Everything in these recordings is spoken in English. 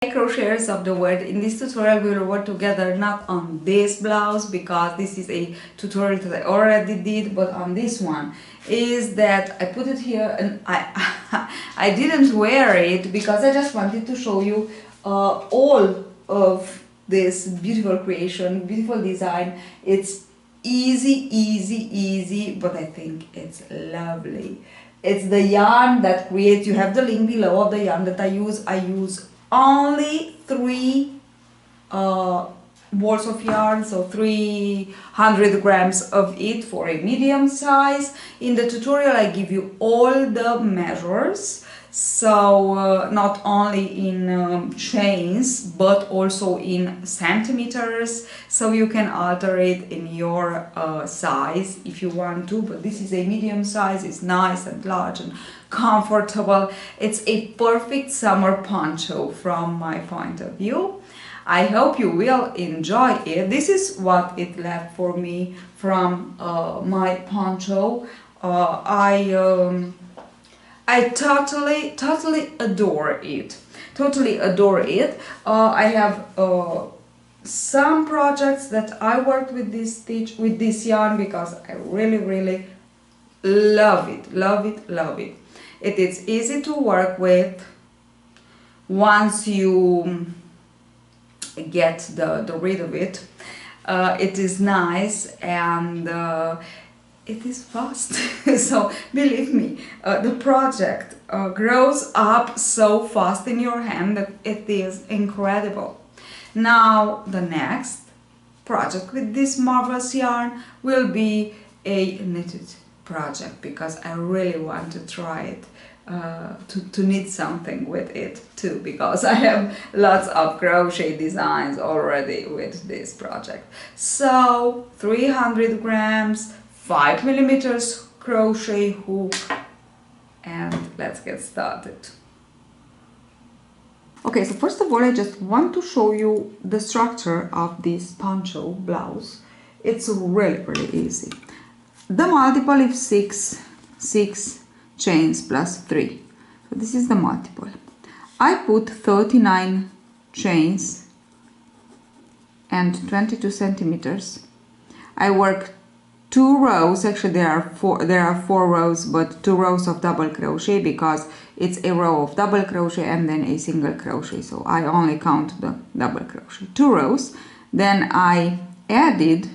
Crocheters of the world, in this tutorial we will work together not on this blouse because this is a tutorial that I already did, but on this one is that I put it here and I didn't wear it because I just wanted to show you all of this beautiful creation, beautiful design. It's easy, but I think it's lovely. It's the yarn that creates, you have the link below of the yarn that I use. I use only 3 balls of yarn, so 300 grams of it for a medium size. In the tutorial I give you all the measures, so not only in chains but also in centimeters, so you can alter it in your size if you want to, but this is a medium size. It's nice and large and comfortable. It's a perfect summer poncho from my point of view. I hope you will enjoy it. This is what it left for me from my poncho. I totally adore it. I have some projects that I worked with this stitch, with this yarn, because I really love it. It is easy to work with once you get the rid of it. It is nice and it is fast. So believe me, the project grows up so fast in your hand that it is incredible. Now the next project with this marvelous yarn will be a knitted project, because I really want to try it, to knit something with it too, because I have lots of crochet designs already with this project. So 300 grams, 5 millimeters crochet hook, and let's get started. Okay, so first of all I just want to show you the structure of this poncho blouse. It's really easy. The multiple is 6 chains plus 3. So this is the multiple. I put 39 chains and 22 centimeters. I work 2 rows. Actually there are 4 rows, but 2 rows of double crochet, because it's a row of double crochet and then a single crochet, so I only count the double crochet. 2 rows. Then I added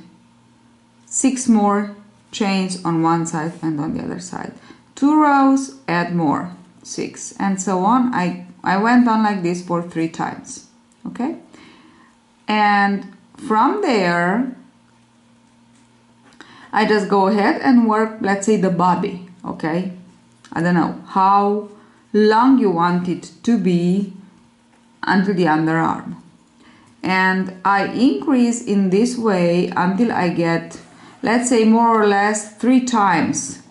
6 more chains on one side and on the other side. 2 rows, add more, 6, and so on. I went on like this for 3 times. Okay, and from there I just go ahead and work, let's say, the body. Okay, I don't know how long you want it to be until the underarm, and I increase in this way until I get, let's say, more or less 3 times,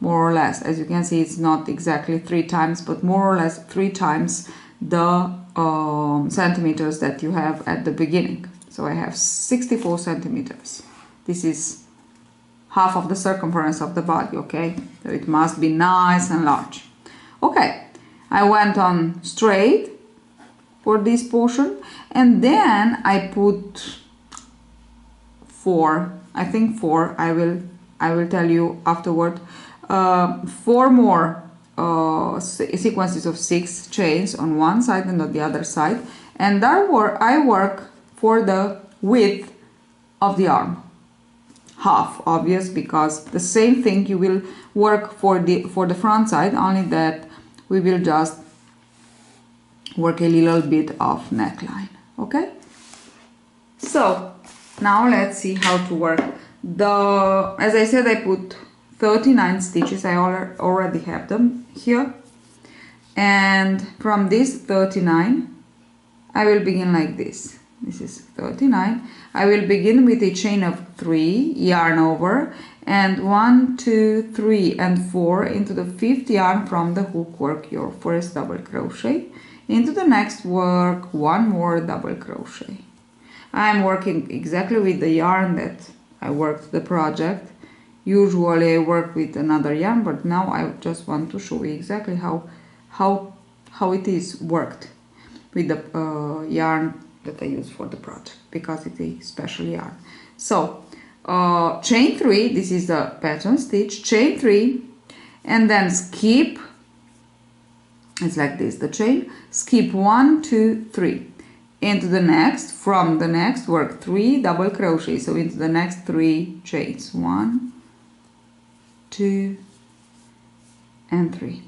more or less. As you can see, it's not exactly 3 times, but more or less 3 times the centimeters that you have at the beginning. So I have 64 centimeters. This is half of the circumference of the body, okay? So it must be nice and large. Okay, I went on straight for this portion, and then I put 4, I think 4, I will tell you afterward, 4 more sequences of 6 chains on one side and on the other side, and I work for the width of the arm, half, obvious, because the same thing you will work for the front side, only that we will just work a little bit of neckline. Okay, so now let's see how to work. As I said, I put 39 stitches. I already have them here, and from this 39 I will begin like this. This is 39. I will begin with a chain of 3, yarn over, and 1, 2, 3 and 4 into the 5th yarn from the hook. Work your first double crochet. Into the next, work 1 more double crochet. I'm working exactly with the yarn that I worked the project. Usually I work with another yarn, but now I just want to show you exactly how it is worked. with the yarn that I use for the project, because it's a special yarn. So chain 3, this is the pattern stitch, chain 3, and then skip, it's like this, the chain, skip 1, 2, 3 into the next, from the next work 3 double crochet, so into the next 3 chains, 1, 2 and 3.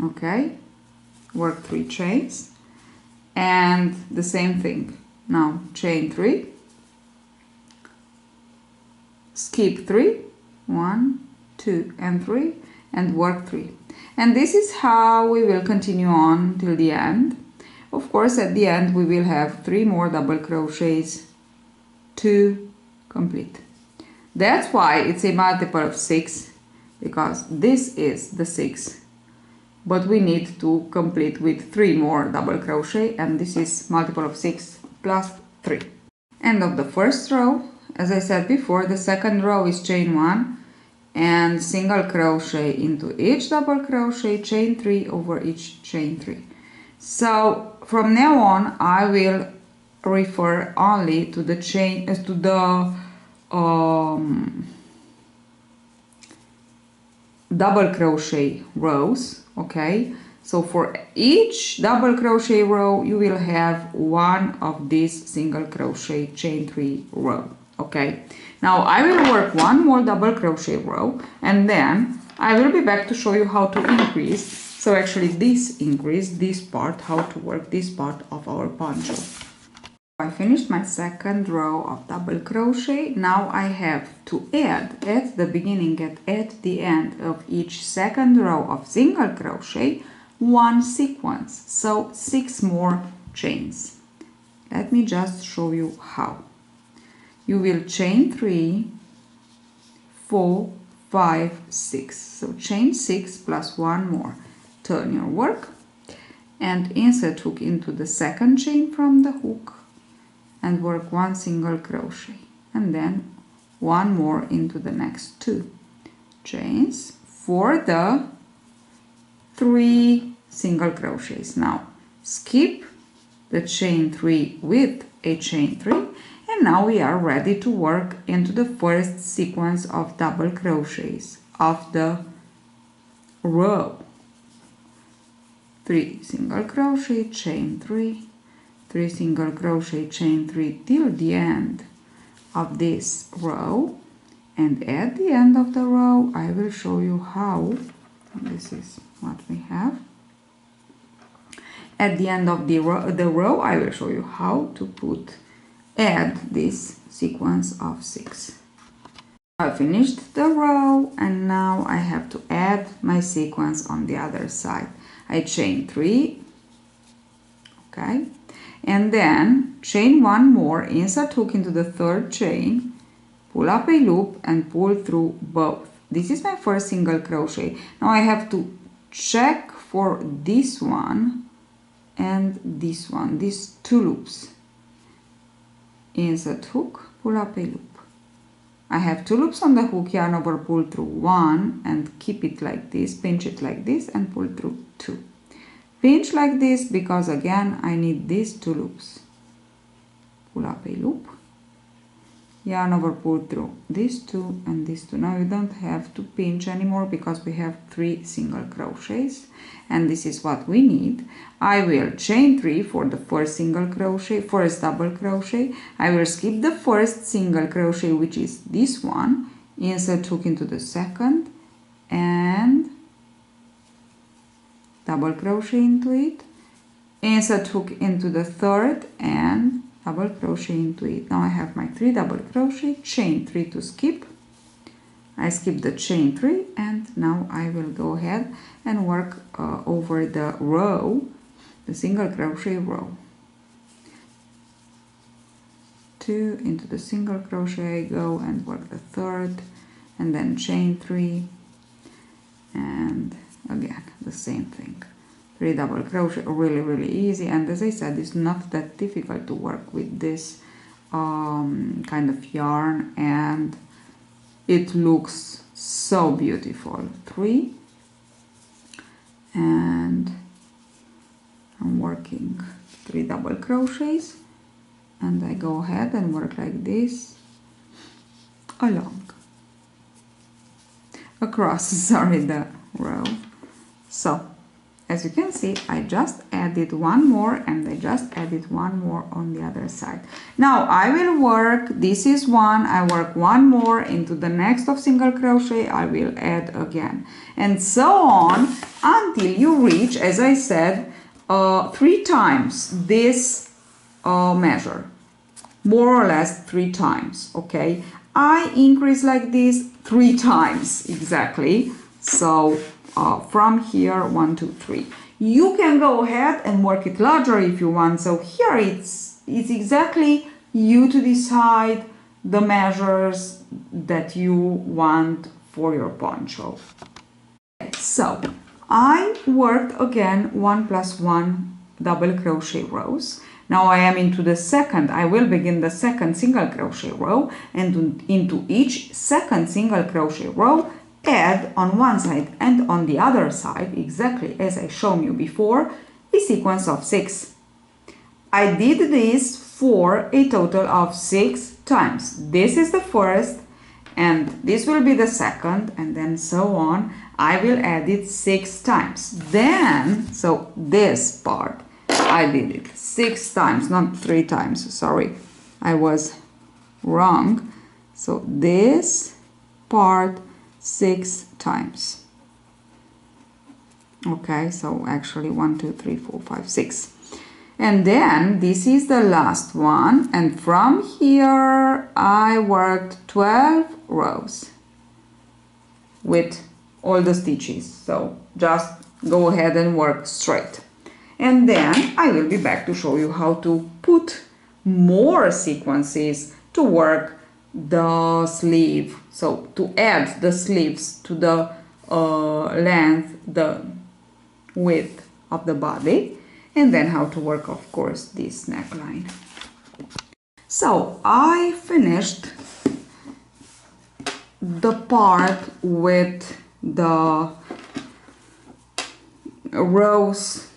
Okay, work 3 chains, and the same thing. Now chain 3, skip 3, 1, 2 and 3, and work 3. And this is how we will continue on till the end. Of course, at the end we will have 3 more double crochets to complete. That's why it's a multiple of 6, because this is the 6, but we need to complete with 3 more double crochet, and this is multiple of 6 plus 3. End of the first row. As I said before, the second row is chain 1 and single crochet into each double crochet, chain 3 over each chain 3. So from now on I will refer only to the chain, to the double crochet rows. Okay, so for each double crochet row you will have one of these single crochet chain 3 row. Okay, now I will work one more double crochet row, and then I will be back to show you how to increase, so actually this part, how to work this part of our poncho. I finished my second row of double crochet. Now I have to add at the beginning and at the end of each second row of single crochet 1 sequence, so 6 more chains. Let me just show you how. You will chain 3, 4, 5, 6. So chain 6 plus 1 more. Turn your work and insert hook into the second chain from the hook and work 1 single crochet, and then 1 more into the next 2 chains for the 3 single crochets. Now skip the chain 3 with a chain 3, and now we are ready to work into the first sequence of double crochets of the row. 3 single crochet, chain 3, 3 single crochet, chain 3 till the end of this row, and at the end of the row I will show you how. This is what we have. At the end of the row I will show you how to add this sequence of 6. I finished the row, and now I have to add my sequence on the other side. I chain 3, okay, and then chain 1 more, insert hook into the third chain, pull up a loop and pull through both. This is my first single crochet. Now I have to check for this one and this one, these 2 loops. Insert hook, pull up a loop. I have 2 loops on the hook, yarn over, pull through 1 and keep it like this, pinch it like this and pull through 2. Pinch like this because again I need these 2 loops. Pull up a loop, yarn over, pull through these 2 and these 2. Now you don't have to pinch anymore because we have 3 single crochets, and this is what we need. I will chain 3 for the first single crochet, first double crochet. I will skip the first single crochet, which is this one, insert hook into the second and double crochet into it, insert hook into the third and double crochet into it. Now I have my 3 double crochet, chain 3 to skip. I skip the chain 3, and now I will go ahead and work over the row, the single crochet row. 2 into the single crochet, go and work the third, and then chain 3, and again the same thing. 3 double crochet, really easy, and as I said, it's not that difficult to work with this kind of yarn, and it looks so beautiful. 3 and I'm working 3 double crochets, and I go ahead and work like this along across sorry, the row. So as you can see, I just added one more, and I just added one more on the other side. Now I will work, this is one, I work one more into the next of single crochet, I will add again, and so on until you reach, as I said, 3 times this measure, more or less 3 times. Okay, I increase like this 3 times exactly. So from here 1 2 3, you can go ahead and work it larger if you want. So here it's exactly you to decide the measures that you want for your poncho. So I worked again 1 plus 1 double crochet rows. Now I am into the second, I will begin the second single crochet row, and into each second single crochet row add on one side and on the other side, exactly as I shown you before, a sequence of 6. I did this for a total of 6 times. This is the first, and this will be the second, and then so on. I will add it 6 times. Then, so this part, I did it 6 times, not 3 times, sorry, I was wrong. So this part 6 times. Okay, so actually 1 2 3 4 5 6, and then this is the last one, and from here I worked 12 rows with all the stitches. So just go ahead and work straight, and then I will be back to show you how to put more sequences to work the sleeve, so to add the sleeves to the length, the width of the body, and then how to work, of course, this neckline. So I finished the part with the rows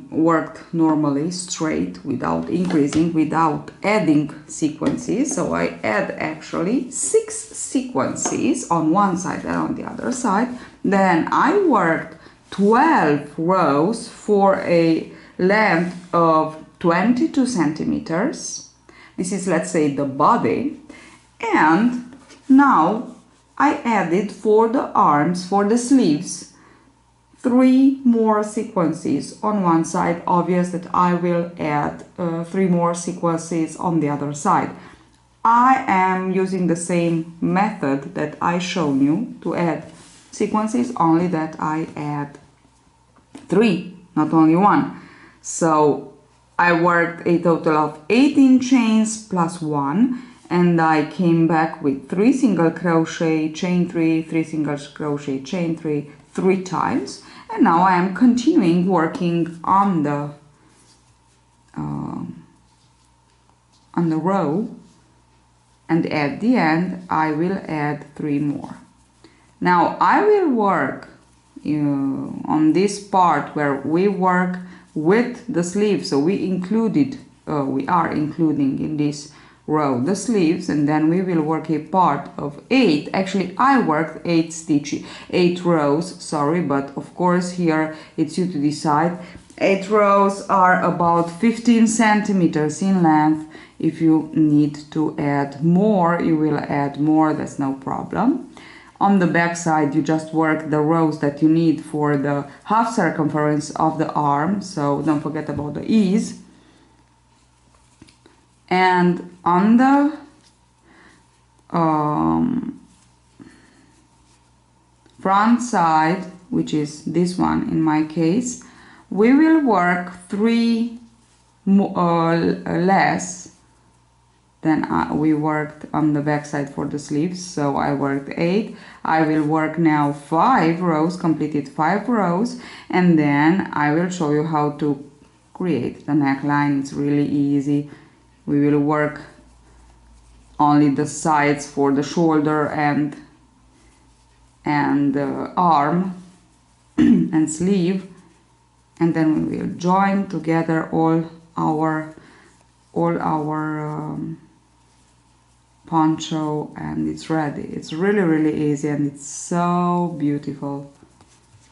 worked normally straight, without increasing, without adding sequences. So I add actually 6 sequences on one side and on the other side. Then I worked 12 rows for a length of 22 centimeters. This is, let's say, the body. And now I added for the arms, for the sleeves, 3 more sequences on one side. Obvious that I will add 3 more sequences on the other side. I am using the same method that I shown you to add sequences, only that I add 3, not only 1. So I worked a total of 18 chains plus 1, and I came back with 3 single crochet, chain 3, 3 single crochet, chain 3, 3 times. And now I am continuing working on the row, and at the end I will add 3 more. Now I will work on this part where we work with the sleeves. So we are including in this row the sleeves, and then we will work a part of 8. Actually I worked 8 rows, sorry, but of course here it's you to decide. 8 rows are about 15 centimeters in length. If you need to add more, you will add more, that's no problem. On the back side you just work the rows that you need for the half circumference of the arm, so don't forget about the ease. And on the front side, which is this one in my case, we will work 3 less than we worked on the back side for the sleeves. So I worked 8. I will work now 5 rows, completed 5 rows, and then I will show you how to create the neckline. It's really easy. We will work only the sides for the shoulder and arm and sleeve, and then we will join together all our poncho, and it's ready. It's really easy and it's so beautiful.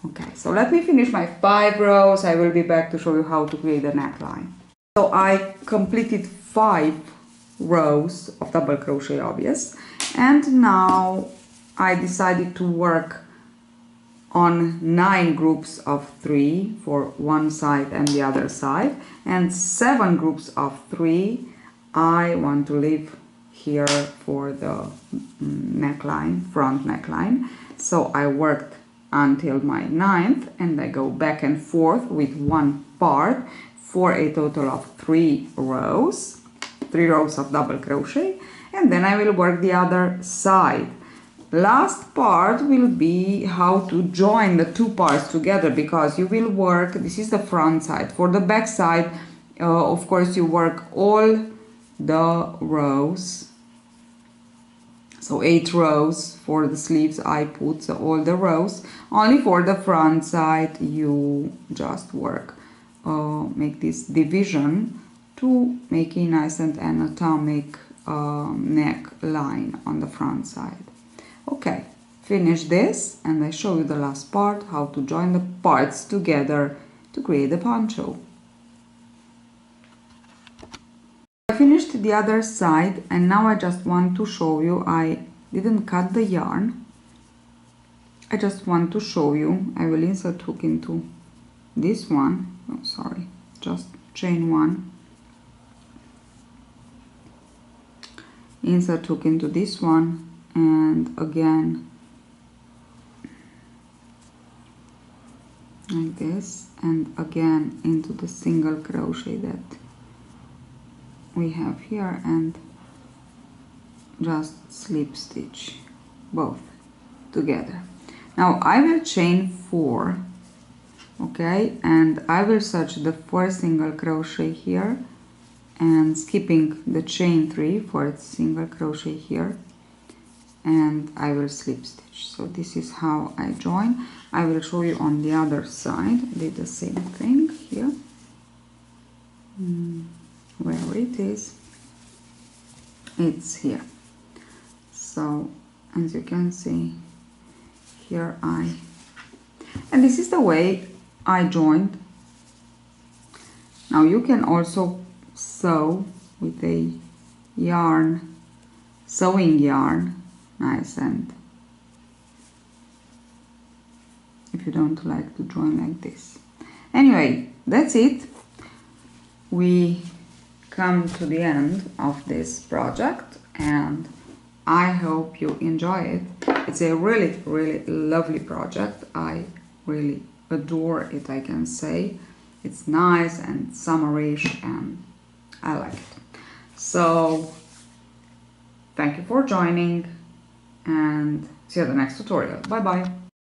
Okay, so let me finish my 5 rows. I will be back to show you how to create a neckline. So I completed 5 rows of double crochet, obvious, and now I decided to work on 9 groups of 3 for one side and the other side, and 7 groups of 3 I want to leave here for the neckline, front neckline. So I worked until my 9th, and I go back and forth with one part for a total of 3 rows of double crochet, and then I will work the other side. Last part will be how to join the 2 parts together, because you will work, this is the front side. For the back side, of course, you work all the rows, so 8 rows for the sleeves I put, so all the rows. Only for the front side you just work, make this division to make a nice and anatomic neckline on the front side. Okay, finish this and I show you the last part, how to join the parts together to create the poncho. I finished the other side, and now I just want to show you, I didn't cut the yarn. I just want to show you, I will insert hook into this one, oh sorry, just chain 1, insert hook into this one, and again like this, and again into the single crochet that we have here, and just slip stitch both together. Now I will chain 4, okay, and I will search the 4 single crochet here and skipping the chain 3 for its single crochet here, and I will slip stitch. So this is how I join. I will show you on the other side. I did the same thing here. Where it is, it's here. So as you can see here, and this is the way I joined. Now you can also sew with a yarn, sewing yarn, nice, and if you don't like to join like this. Anyway, that's it. We come to the end of this project, and I hope you enjoy it. It's a really lovely project. I really adore it, I can say. It's nice and summerish, and I like it. So thank you for joining, and see you at the next tutorial. Bye bye.